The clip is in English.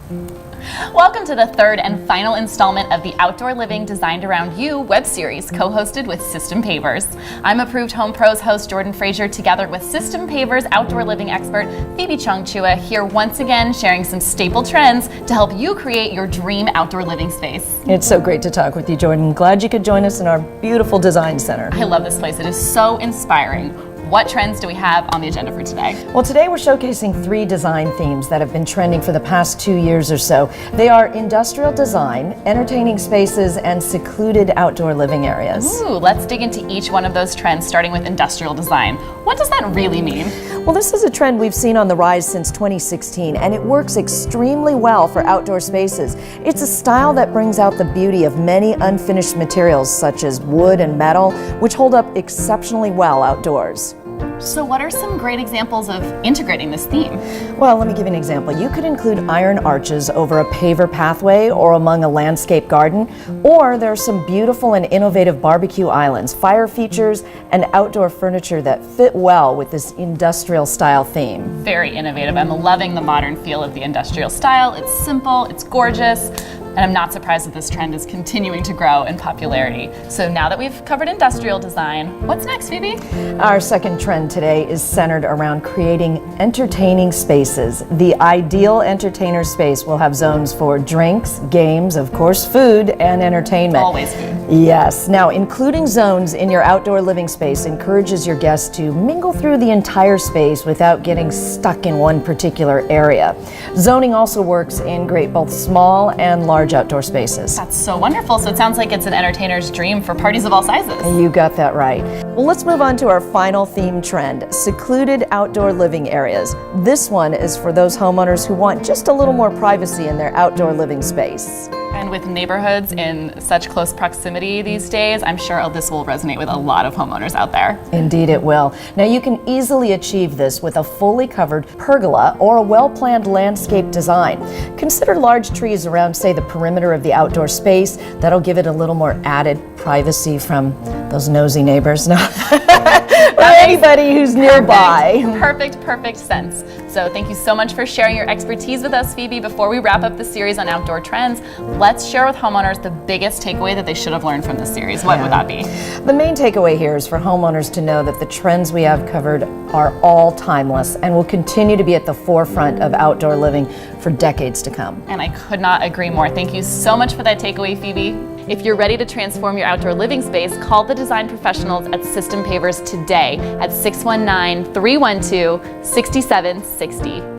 Welcome to the third and final installment of the Outdoor Living Designed Around You web series, co-hosted with System Pavers. I'm Approved Home Pros host Jordan Fraser, together with System Pavers outdoor living expert Phoebe Chongchua, here once again sharing some staple trends to help you create your dream outdoor living space. It's so great to talk with you, Jordan. Glad you could join us in our beautiful design center. I love this place. It is so inspiring. What trends do we have on the agenda for today? Well, today we're showcasing 3 design themes that have been trending for the past 2 years or so. They are industrial design, entertaining spaces, and secluded outdoor living areas. Ooh, let's dig into each one of those trends, starting with industrial design. What does that really mean? Well, this is a trend we've seen on the rise since 2016, and it works extremely well for outdoor spaces. It's a style that brings out the beauty of many unfinished materials, such as wood and metal, which hold up exceptionally well outdoors. So what are some great examples of integrating this theme? Well, let me give you an example. You could include iron arches over a paver pathway or among a landscape garden, or there are some beautiful and innovative barbecue islands, fire features, and outdoor furniture that fit well with this industrial style theme. Very innovative. I'm loving the modern feel of the industrial style. It's simple, it's gorgeous, and I'm not surprised that this trend is continuing to grow in popularity. So now that we've covered industrial design, what's next, Phoebe? Our second trend today is centered around creating entertaining spaces. The ideal entertainer space will have zones for drinks, games, of course, food, and entertainment. Always food. Yes. Now, including zones in your outdoor living space encourages your guests to mingle through the entire space without getting stuck in one particular area. Zoning also works in great both small and large outdoor spaces. That's so wonderful. So it sounds like it's an entertainer's dream for parties of all sizes. You got that right. Well, let's move on to our final theme trend, secluded outdoor living areas. This one is for those homeowners who want just a little more privacy in their outdoor living space. And with neighborhoods in such close proximity these days, I'm sure this will resonate with a lot of homeowners out there. Indeed it will. Now you can easily achieve this with a fully covered pergola or a well-planned landscape design. Consider large trees around, say, the perimeter of the outdoor space. That'll give it a little more added privacy from those nosy neighbors. No. Or anybody who's nearby. Perfect sense. So thank you so much for sharing your expertise with us, Phoebe. Before we wrap up the series on outdoor trends, let's share with homeowners the biggest takeaway that they should have learned from this series. What would that be? The main takeaway here is for homeowners to know that the trends we have covered are all timeless and will continue to be at the forefront of outdoor living for decades to come. And I could not agree more. Thank you so much for that takeaway, Phoebe. If you're ready to transform your outdoor living space, call the design professionals at System Pavers today at 619-312-6760.